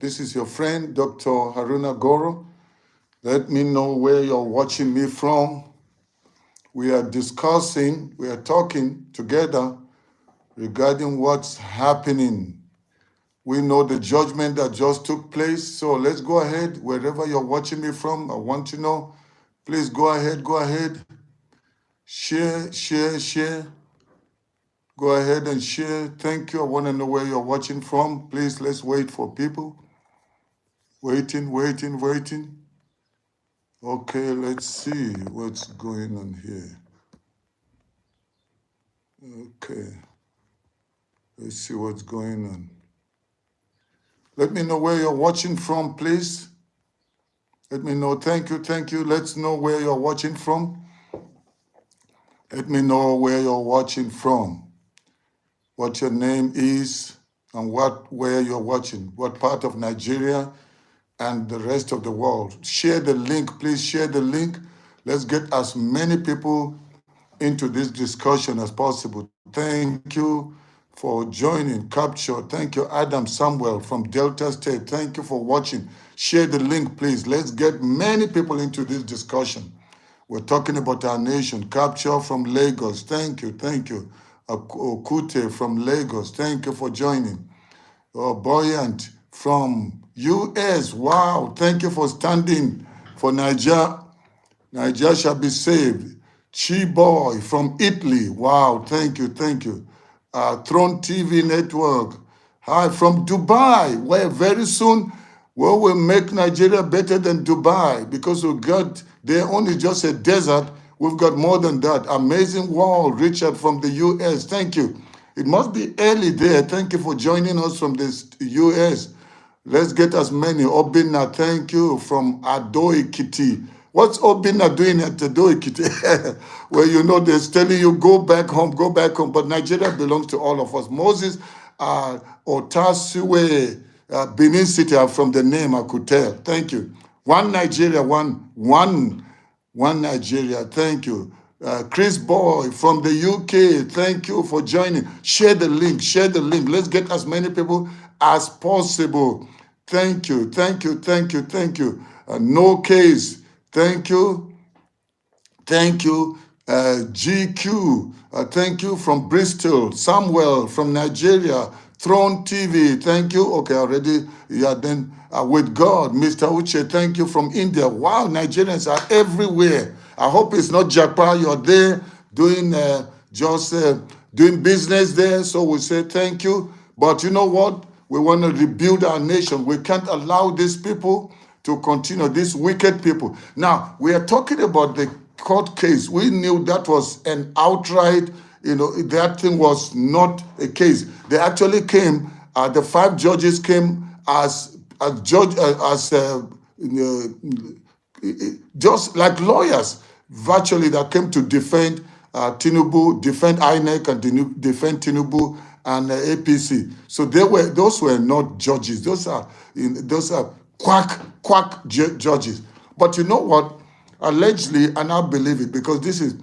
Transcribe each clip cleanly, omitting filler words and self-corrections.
This is your friend, Dr. Haruna Goro. Let me know where you're watching me from. We are talking together regarding what's happening. We know the judgment that just took place. So let's go ahead, wherever you're watching me from. I want to know. Please go ahead. Share. Go ahead and share. Thank you. I want to know where you're watching from. Please, let's wait for people. Waiting. Okay, let's see what's going on here. Okay, let's see what's going on. Let me know where you're watching from, please. Let me know. Thank you. Let's know where you're watching from. Let me know where you're watching from, what your name is, and where you're watching, what part of Nigeria and the rest of the world. Share the link, please share the link. Let's get as many people into this discussion as possible. Thank you for joining, Capture. Thank you, Adam Samuel from Delta State. Thank you for watching. Share the link, please. Let's get many people into this discussion. We're talking about our nation. Capture from Lagos. Thank you. Okute from Lagos. Thank you for joining. Buoyant from US. Wow. Thank you for standing for Niger. Niger shall be saved. Chi-Boy from Italy. Wow. Thank you. Throne TV Network. Hi, from Dubai, where very soon we will make Nigeria better than Dubai, because we've got there only just a desert. We've got more than that. Amazing wall, Richard from the US. Thank you. It must be early there. Thank you for joining us from the US. Let's get as many. Obina, thank you, from Ado-Ekiti. What's Obina doing at Ado-Ekiti? Well, you know, they're telling you, go back home. But Nigeria belongs to all of us. Moses Otasuwe, Benin City, from the name I could tell. Thank you. One Nigeria, one Nigeria. Thank you. Chris Boy from the UK, thank you for joining. Share the link. Let's get as many people as possible. Thank you. No case. Thank you. GQ, thank you from Bristol. Samuel from Nigeria. Throne TV, thank you. Okay, already. Yeah, then with God. Mr. Uche, thank you from India. Wow, Nigerians are everywhere. I hope it's not Japan. You're there doing doing business there. So we say thank you. But you know what? We want to rebuild our nation. We can't allow these people to continue, these wicked people. Now, we are talking about the court case. We knew that was an outright, that thing was not a case. They actually came, the 5 judges came as just like lawyers, virtually, that came to defend Tinubu, defend INEC, and defend Tinubu and APC. So those were not judges. Those are quack judges. But you know what? Allegedly, and I believe it because this is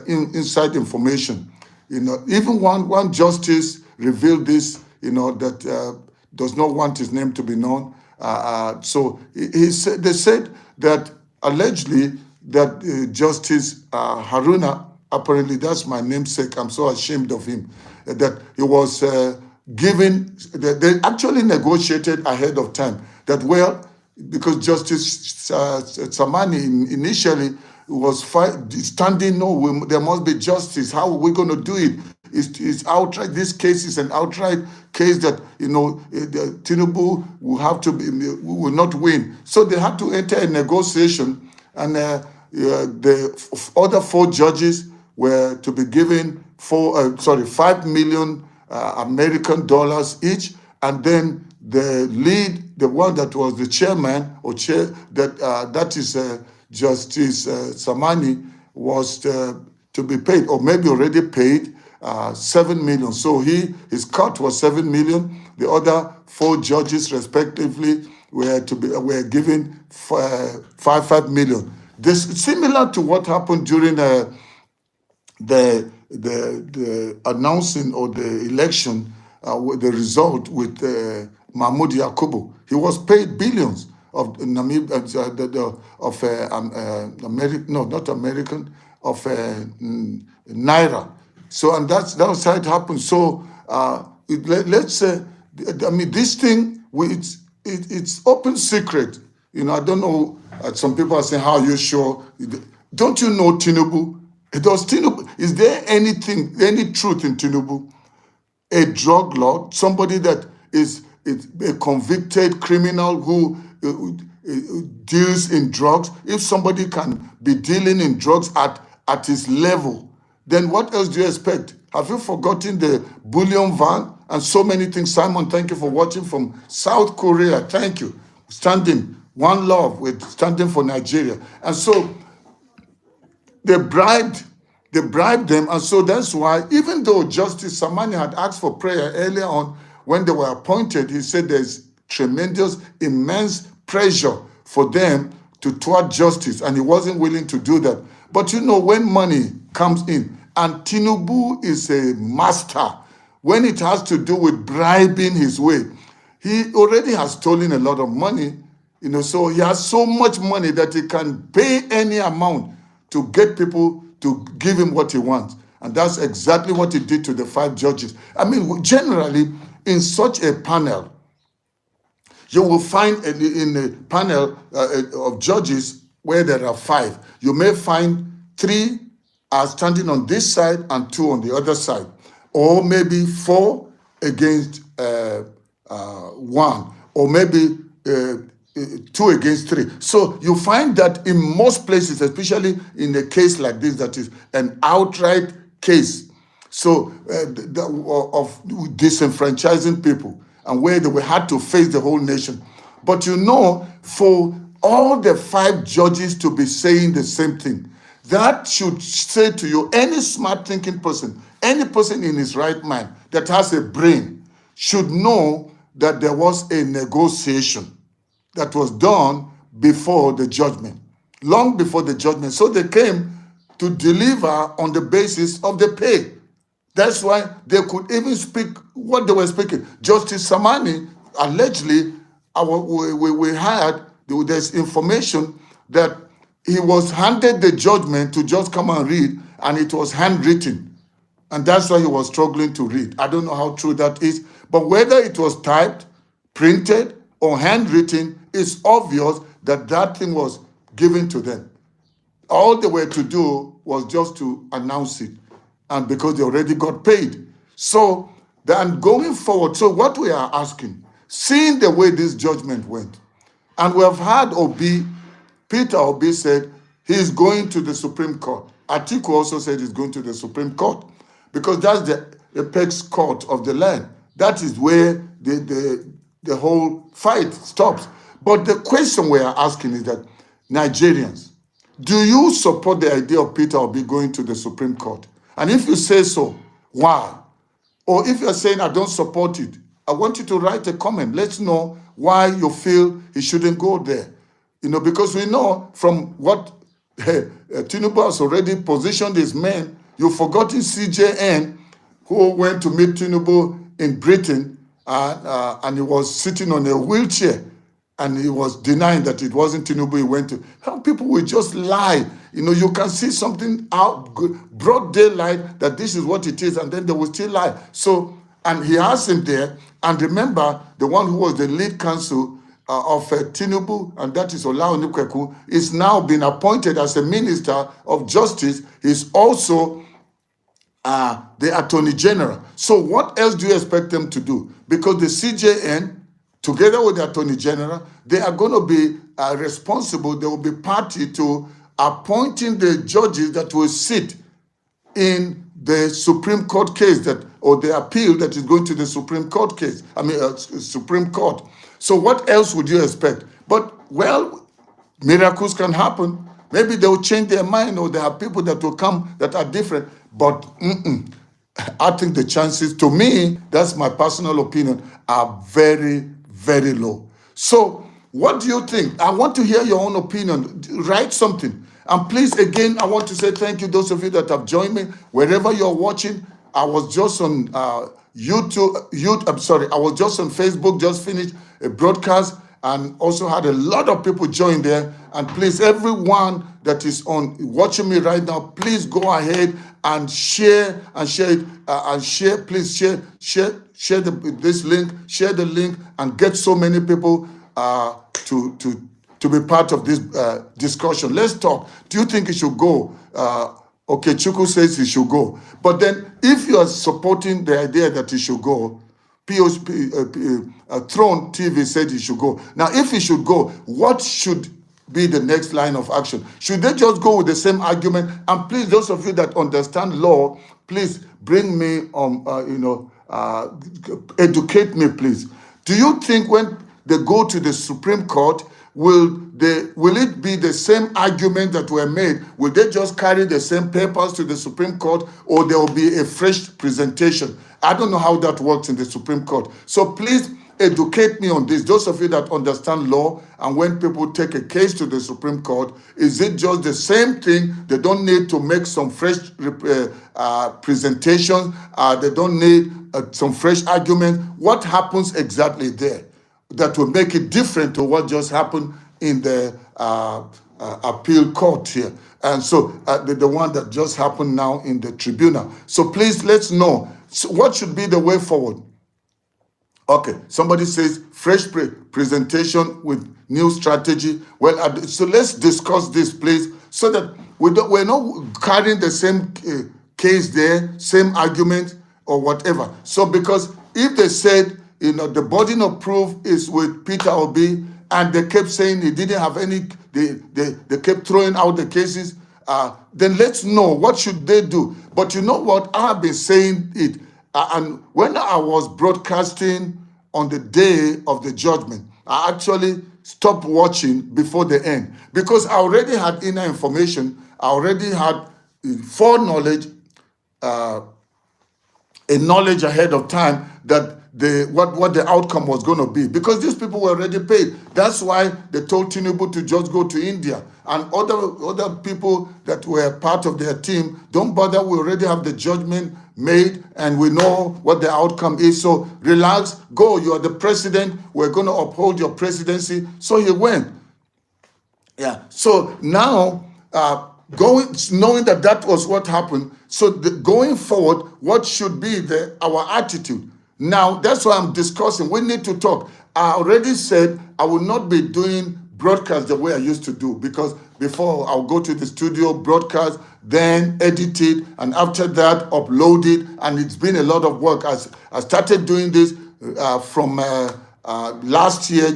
inside information. Even one justice revealed this. That does not want his name to be known. So they said that allegedly that Justice Haruna, apparently that's my namesake. I'm so ashamed of him. That he was given. They actually negotiated ahead of time. That because Justice Samani initially was standing, no, there must be justice. How are we going to do it? It's outright. This case is an outright case that Tinubu will not win. So they had to enter a negotiation, and the other 4 judges were to be given $5 million American dollars each, and then the lead, the one that was the chairman or chair, that is Justice Samani, was to be paid, or maybe already paid, $7 million. So his cut was $7 million. The other 4 judges, respectively, were given $5 million. This similar to what happened during the announcing or the election, the result with Mahmoud Yakubu. He was paid billions of not American, of Naira. So, and that's how it happened. So, let's say, this thing, it's open secret. I don't know, some people are saying, how are you sure? Don't you know Tinubu? Is there any truth in Tinubu? A drug lord, somebody that is a convicted criminal who deals in drugs. If somebody can be dealing in drugs at his level, then what else do you expect? Have you forgotten the bullion van and so many things? Simon, thank you for watching from South Korea. Thank you. Standing, one love, with standing for Nigeria. And so they bribed them, and so that's why, even though Justice Samani had asked for prayer earlier on when they were appointed, he said there's tremendous, immense pressure for them to thwart justice, and he wasn't willing to do that. But when money comes in, and Tinubu is a master when it has to do with bribing his way. He already has stolen a lot of money, so he has so much money that he can pay any amount to get people to give him what he wants. And that's exactly what he did to the 5 judges. Generally, in such a panel, you will find in a panel of judges where there are 5, you may find 3 are standing on this side and 2 on the other side, or maybe 4 against 1, or maybe 2 against 3. So you find that in most places, especially in a case like this, that is an outright case, so of disenfranchising people, and where they had to face the whole nation. But for all the 5 judges to be saying the same thing, that should say to you, any smart thinking person, any person in his right mind that has a brain, should know that there was a negotiation that was done before the judgment, long before the judgment. So they came to deliver on the basis of the pay. That's why they could even speak what they were speaking. Justice Samani, allegedly, we had, there's information that he was handed the judgment to just come and read, and it was handwritten. And that's why he was struggling to read. I don't know how true that is, but whether it was typed, printed, or handwritten, it's obvious that that thing was given to them. All they were to do was just to announce it, and because they already got paid. So then going forward, so what we are asking, seeing the way this judgment went, and we have had Peter Obi said he's going to the Supreme Court. Atiku also said he's going to the Supreme Court, because that's the apex court of the land. That is where the whole fight stops. But the question we are asking is that, Nigerians, do you support the idea of Peter Obi going to the Supreme Court? And if you say so, why? Or if you're saying, I don't support it, I want you to write a comment. Let's know why you feel he shouldn't go there. Because we know from what Tinubu has already positioned his men. You've forgotten CJN, who went to meet Tinubu in Britain, and he was sitting on a wheelchair, and he was denying that it wasn't Tinubu he went to. How people will just lie. You can see something out, broad daylight, that this is what it is, and then they will still lie. So, and he has him there. And remember, the one who was the lead counsel of Tinubu, and that is Ola Onukweku, is now been appointed as a Minister of Justice. He's also the Attorney General. So what else do you expect them to do? Because the CJN, together with the Attorney General, they are going to be responsible. They will be party to appointing the judges that will sit in the Supreme Court case, or the appeal that is going to the Supreme Court case. Supreme Court. So what else would you expect? But, miracles can happen. Maybe they will change their mind, or there are people that will come that are different. But I think the chances, to me, that's my personal opinion, are very, very low. So what do you think? I want to hear your own opinion. Write something. And please, again, I want to say thank you, those of you that have joined me. Wherever you're watching, I was just on I was just on Facebook, just finished a broadcast, and also had a lot of people join there. And please, everyone that is on watching me right now, please go ahead and share it and share. Please share this link, share the link, and get so many people to be part of this discussion. Let's talk. Do you think it should go? Okay, Chuku says he should go. But then if you are supporting the idea that he should go, Throne TV said he should go. Now, if he should go, what should be the next line of action? Should they just go with the same argument? And please, those of you that understand law, please bring me educate me, please. Do you think when they go to the Supreme Court, will it be the same argument that were made? Will they just carry the same papers to the Supreme Court, or there will be a fresh presentation? I don't know how that works in the Supreme Court. So please educate me on this. Those of you that understand law, and when people take a case to the Supreme Court, is it just the same thing? They don't need to make some fresh presentation. They don't need some fresh argument. What happens exactly there that will make it different to what just happened in the appeal court here? And so the one that just happened now in the tribunal. So please, let's know. So what should be the way forward? Okay, somebody says fresh presentation with new strategy. Well, so let's discuss this, please, so that we're not carrying the same case there, same argument or whatever. So because if they said, the burden of proof is with Peter Obi, and they kept saying he didn't have any, they kept throwing out the cases, then let's know what should they do. But you know what? I've been saying it. And when I was broadcasting on the day of the judgment, I actually stopped watching before the end because I already had inner information. I already had foreknowledge, a knowledge ahead of time that what the outcome was going to be, because these people were already paid. That's why they told Tinubu to just go to India, and other people that were part of their team, don't bother, we already have the judgment made and we know what the outcome is, so relax, go, you are the president, we're going to uphold your presidency. So he went. Yeah, so now knowing that was what happened, so going forward, what should be our attitude? Now, that's why I'm discussing. We need to talk. I already said I will not be doing broadcast the way I used to do, because before I'll go to the studio, broadcast, then edit it, and after that, upload it. And it's been a lot of work. I started doing this from last year,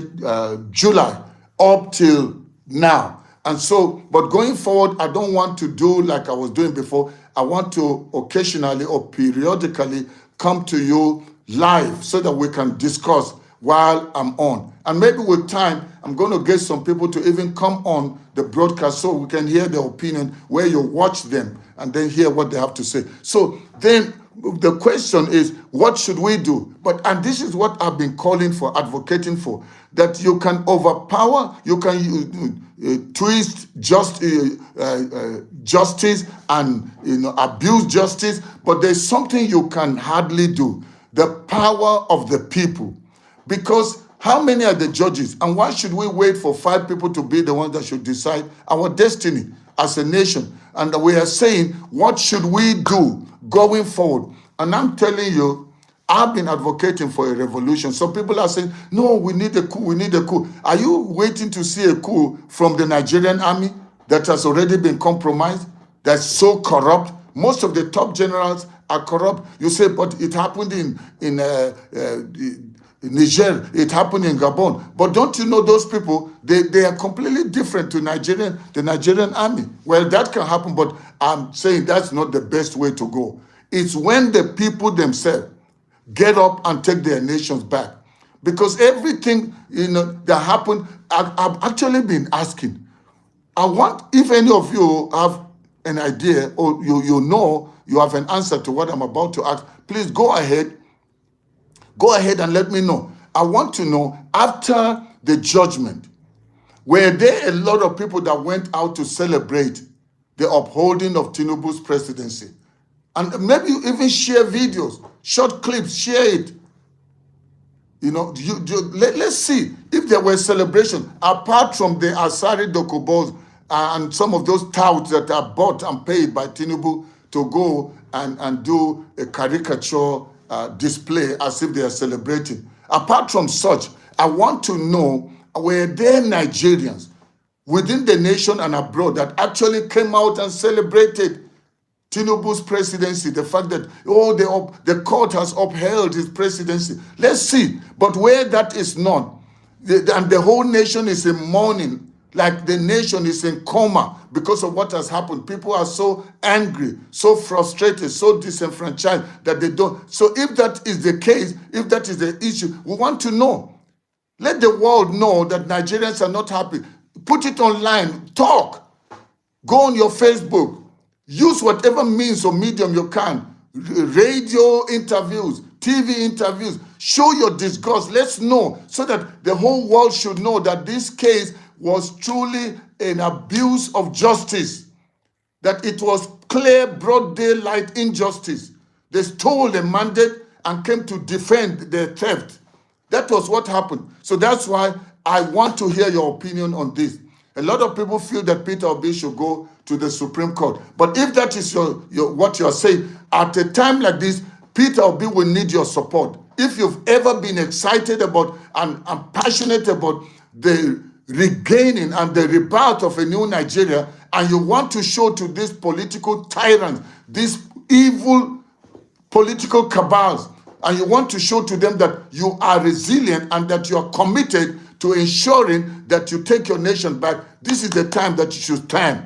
July, up till now. And so, but going forward, I don't want to do like I was doing before. I want to occasionally or periodically come to you live so that we can discuss while I'm on. And maybe with time, I'm going to get some people to even come on the broadcast so we can hear their opinion, where you watch them and then hear what they have to say. So then the question is, what should we do? And this is what I've been calling for, advocating for, that you can overpower, you can twist justice and abuse justice, but there's something you can hardly do: the power of the people. Because how many are the judges, and why should we wait for 5 people to be the ones that should decide our destiny as a nation? And we are saying, what should we do going forward? And I'm telling you, I've been advocating for a revolution. Some people are saying, no, we need a coup, we need a coup. Are you waiting to see a coup from the Nigerian army that has already been compromised, that's so corrupt? Most of the top generals are corrupt. You say, but it happened in Niger, it happened in Gabon. But don't you know those people, they are completely different to the Nigerian army. Well, that can happen, but I'm saying that's not the best way to go. It's when the people themselves get up and take their nations back. Because everything that happened, I've actually been asking. I want, if any of you have an idea, or you have an answer to what I'm about to ask, please go ahead and let me know. I want to know, after the judgment, were there a lot of people that went out to celebrate the upholding of Tinubu's presidency? And maybe you even share videos, short clips, share it. You know, let's see if there were celebration apart from the Asari Dokobos and some of those touts that are bought and paid by Tinubu to go and do a caricature display as if they are celebrating. Apart from such, I want to know, were there Nigerians within the nation and abroad that actually came out and celebrated Tinubu's presidency, the fact that, the court has upheld his presidency. Let's see. But where that is not, and the whole nation is in mourning, like the nation is in coma because of what has happened. People are so angry, so frustrated, so disenfranchised that they don't. So if that is the case, if that is the issue, we want to know. Let the world know that Nigerians are not happy. Put it online. Talk. Go on your Facebook. Use whatever means or medium you can. Radio interviews, TV interviews. Show your disgust. Let's know so that the whole world should know that this case was truly an abuse of justice. That it was clear, broad daylight injustice. They stole the mandate and came to defend their theft. That was what happened. So that's why I want to hear your opinion on this. A lot of people feel that Peter Obi should go to the Supreme Court. But if that is what you're saying, at a time like this, Peter Obi will need your support. If you've ever been excited about and passionate about the regaining and the rebirth of a new Nigeria, and you want to show to these political tyrants, these evil political cabals, and you want to show to them that you are resilient and that you are committed to ensuring that you take your nation back, this is the time that you should stand.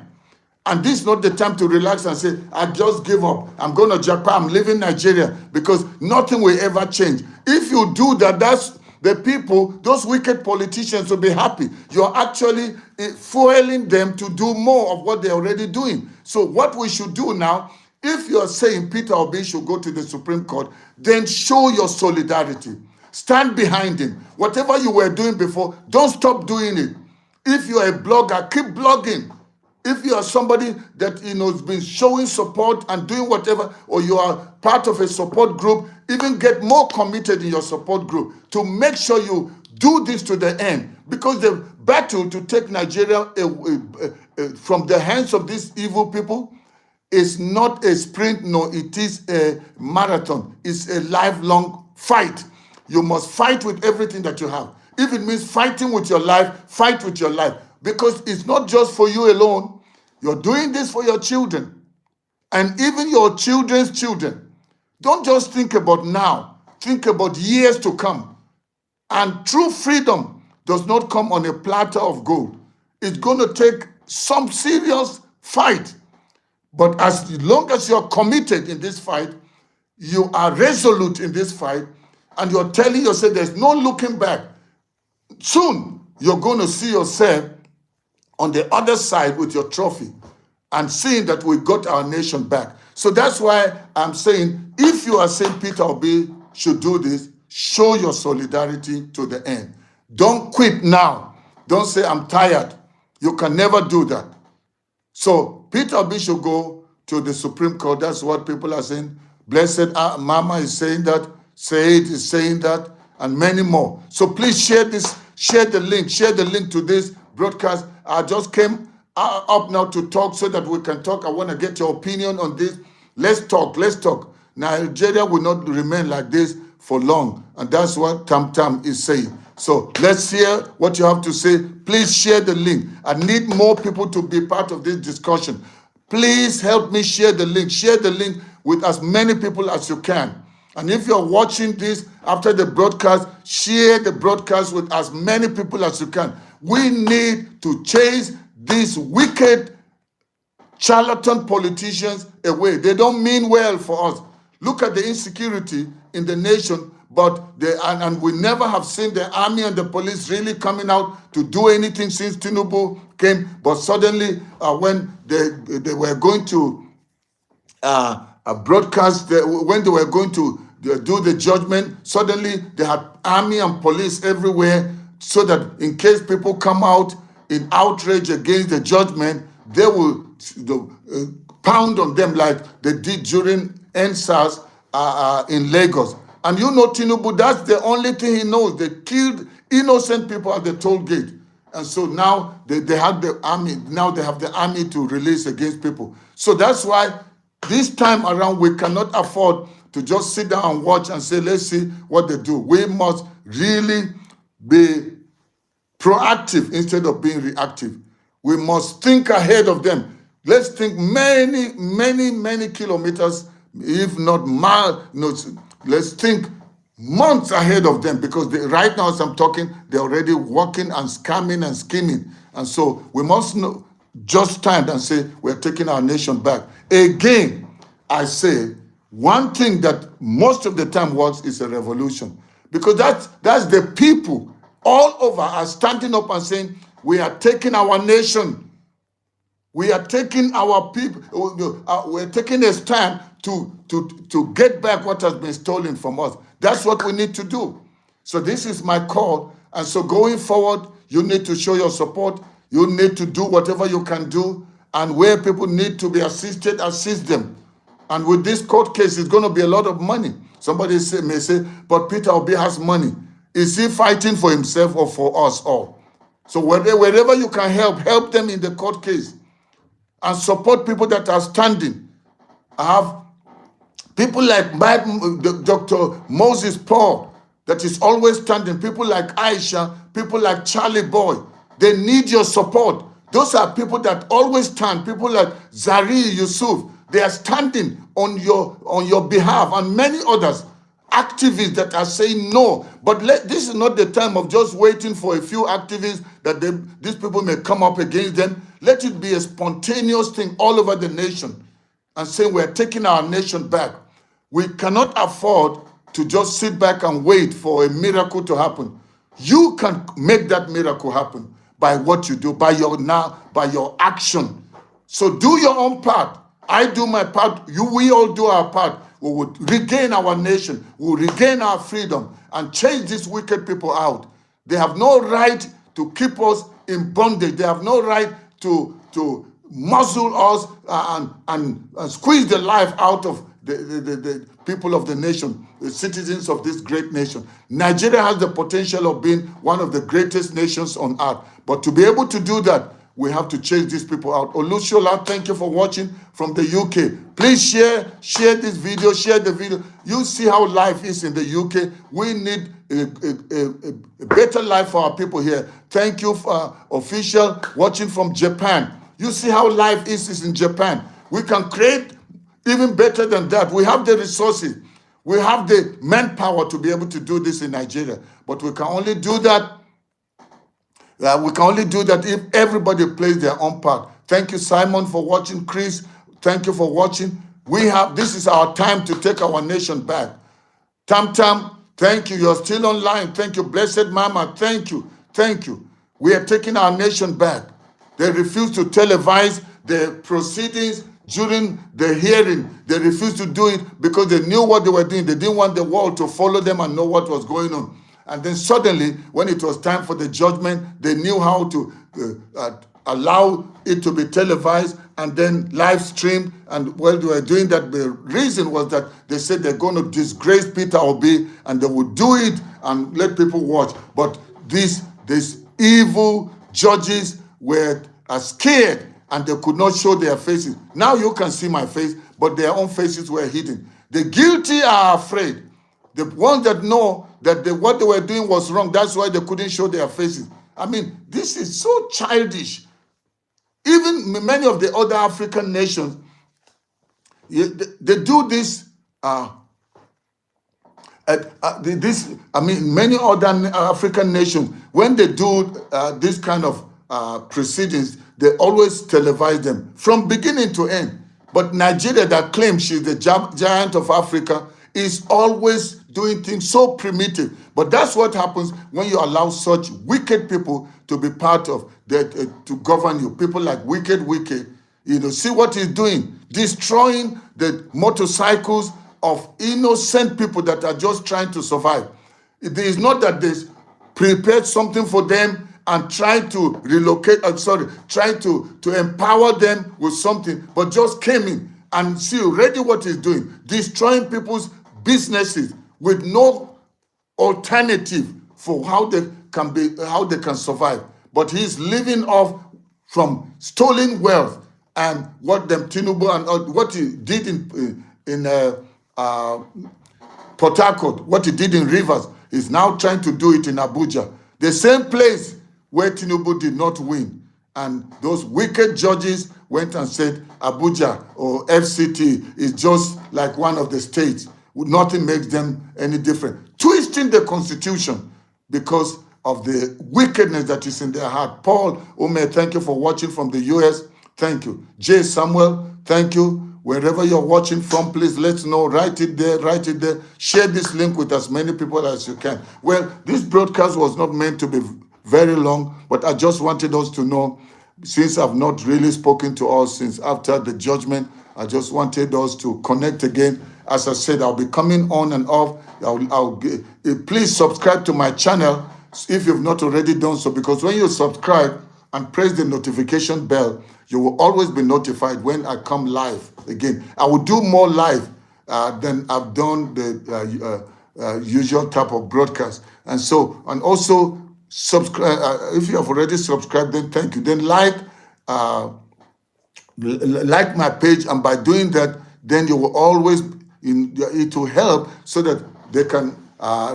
And this is not the time to relax and say, I just give up. I'm going to Japan. I'm leaving Nigeria because nothing will ever change. If you do that, that's the people, those wicked politicians will be happy. You're actually fueling them to do more of what they're already doing. So what we should do now, if you're saying Peter Obi should go to the Supreme Court, then show your solidarity. Stand behind him. Whatever you were doing before, don't stop doing it. If you're a blogger, keep blogging. If you are somebody that has been showing support and doing whatever, or you are part of a support group, even get more committed in your support group to make sure you do this to the end. Because the battle to take Nigeria from the hands of these evil people is not a sprint, nor it is a marathon. It's a lifelong fight. You must fight with everything that you have. If it means fighting with your life, fight with your life. Because it's not just for you alone. You're doing this for your children. And even your children's children. Don't just think about now. Think about years to come. And true freedom does not come on a platter of gold. It's going to take some serious fight. But as long as you're committed in this fight, you are resolute in this fight, and you're telling yourself there's no looking back, soon you're going to see yourself on the other side with your trophy and seeing that we got our nation back. So that's why I'm saying, if you are saying Peter Obi should do this, show your solidarity to the end. Don't quit now. Don't say, I'm tired. You can never do that. So Peter Obi should go to the Supreme Court. That's what people are saying. Blessed Mama is saying that. Said is saying that, and many more. So please share this, share the link to this broadcast. I just came up now to talk so that we can talk. I want to get your opinion on this. Let's talk. Nigeria will not remain like this for long. And that's what Tam Tam is saying. So let's hear what you have to say. Please share the link. I need more people to be part of this discussion. Please help me share the link. Share the link with as many people as you can. And if you're watching this after the broadcast, share the broadcast with as many people as you can. We need to chase these wicked charlatan politicians away. They don't mean well for us. Look at the insecurity in the nation, but and we never have seen the army and the police really coming out to do anything since Tinubu came. But suddenly, when they were going to broadcast, when they were going to do the judgment, suddenly they had army and police everywhere, so that in case people come out in outrage against the judgment, they will pound on them like they did during NSAS in Lagos. And you know Tinubu, that's the only thing he knows. They killed innocent people at the toll gate. And so now they have the army, now they have the army to release against people. So that's why this time around we cannot afford to just sit down and watch and say, let's see what they do. We must really be proactive instead of being reactive. We must think ahead of them. Let's think many, many, many kilometers, if not miles. No, let's think months ahead of them, because right now as I'm talking, they're already working and scamming and scheming. And so we must just stand and say, we're taking our nation back. Again, I say, one thing that most of the time works is a revolution, because that's the people all over are standing up and saying, we are taking our nation. We are taking our people. We're taking a stand to get back what has been stolen from us. That's what we need to do. So this is my call. And so going forward, you need to show your support. You need to do whatever you can do. And where people need to be assisted, assist them. And with this court case, it's going to be a lot of money. Somebody may say, but Peter Obi has money. Is he fighting for himself or for us all? So wherever you can help them in the court case. And support people that are standing. I have people like Dr. Moses Paul that is always standing. People like Aisha, people like Charlie Boy. They need your support. Those are people that always stand. People like Zari Yusuf. They are standing on your behalf, and many others. Activists that are saying no. But this is not the time of just waiting for a few activists that these people may come up against them. Let it be a spontaneous thing all over the nation and say we're taking our nation back. We cannot afford to just sit back and wait for a miracle to happen. You can make that miracle happen by what you do, by your action. So do your own part. I do my part. We all do our part. We will regain our nation. We will regain our freedom and chase these wicked people out. They have no right to keep us in bondage. They have no right to muzzle us and squeeze the life out of the people of the nation, the citizens of this great nation. Nigeria has the potential of being one of the greatest nations on earth. But to be able to do that, we have to chase these people out. Olushola, thank you for watching from the UK. Please share this video, share the video. You see how life is in the UK. We need a better life for our people here. Thank you for official watching from Japan. You see how life is in Japan. We can create even better than that. We have the resources. We have the manpower to be able to do this in Nigeria. But we can only do that. We can only do that if everybody plays their own part. Thank you, Simon, for watching. Chris, thank you for watching. This is our time to take our nation back. Tam Tam, thank you. You're still online. Thank you. Blessed Mama, thank you. Thank you. We are taking our nation back. They refuse to televise the proceedings during the hearing. They refused to do it because they knew what they were doing. They didn't want the world to follow them and know what was going on. And then suddenly, when it was time for the judgment, they knew how to allow it to be televised and then live streamed. And while they were doing that, the reason was that they said they're going to disgrace Peter Obi and they would do it and let people watch. But these evil judges were scared and they could not show their faces. Now you can see my face, but their own faces were hidden. The guilty are afraid. The ones that know that what they were doing was wrong, that's why they couldn't show their faces. I mean, this is so childish. Even many of the other African nations, they do this. Many other African nations, when they do this kind of proceedings, they always televise them from beginning to end. But Nigeria, that claims she's the giant of Africa, is always doing things so primitive. But that's what happens when you allow such wicked people to be part of to govern you. People like Wicked, see what he's doing, destroying the motorcycles of innocent people that are just trying to survive. It is not that they prepared something for them and try to relocate, try to empower them with something, but just came in And see already what he's doing, destroying people's businesses with no alternative for how they can survive. But he's living off from stolen wealth, and what them Tinubu and what he did in Port Harcourt, what he did in Rivers, is now trying to do it in Abuja, the same place where Tinubu did not win. And those wicked judges went and said Abuja or FCT is just like one of the states. Nothing makes them any different. Twisting the constitution because of the wickedness that is in their heart. Paul Ome, thank you for watching from the US. Thank you. J. Samuel, thank you. Wherever you're watching from, please let's know. Write it there, write it there. Share this link with as many people as you can. Well, this broadcast was not meant to be very long, but I just wanted us to know, since I've not really spoken to us since after the judgment, I just wanted us to connect again. As I said, I'll be coming on and off. Please subscribe to my channel if you've not already done so, because when you subscribe and press the notification bell, you will always be notified when I come live again. I will do more live than I've done the usual type of broadcast. And also subscribe. If you have already subscribed, then thank you. Then like my page, and by doing that, then you will always, it will help so that they can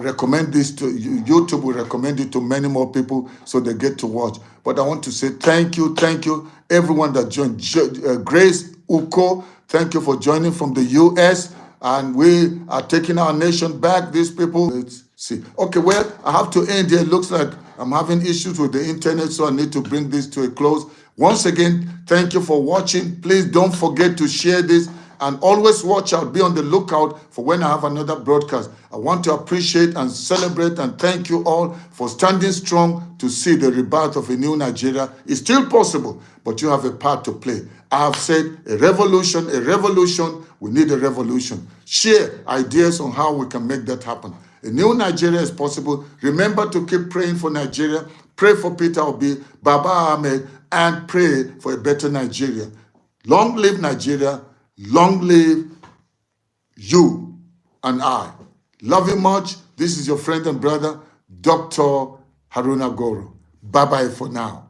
recommend this to YouTube will recommend it to many more people so they get to watch. But I want to say thank you, everyone that joined. Grace Uko, thank you for joining from the US. And we are taking our nation back. These people, let's see. Okay, well, I have to end here. It looks like I'm having issues with the internet, so I need to bring this to a close. Once again, thank you for watching. Please don't forget to share this, and always watch out. Be on the lookout for when I have another broadcast. I want to appreciate and celebrate and thank you all for standing strong to see the rebirth of a new Nigeria. It's still possible, but you have a part to play. I have said a revolution, we need a revolution. Share ideas on how we can make that happen. A new Nigeria is possible. Remember to keep praying for Nigeria. Pray for Peter Obi, Baba Ahmed, and pray for a better Nigeria. Long live Nigeria. Long live you and I. Love you much. This is your friend and brother, Dr. Haruna Goro. Bye-bye for now.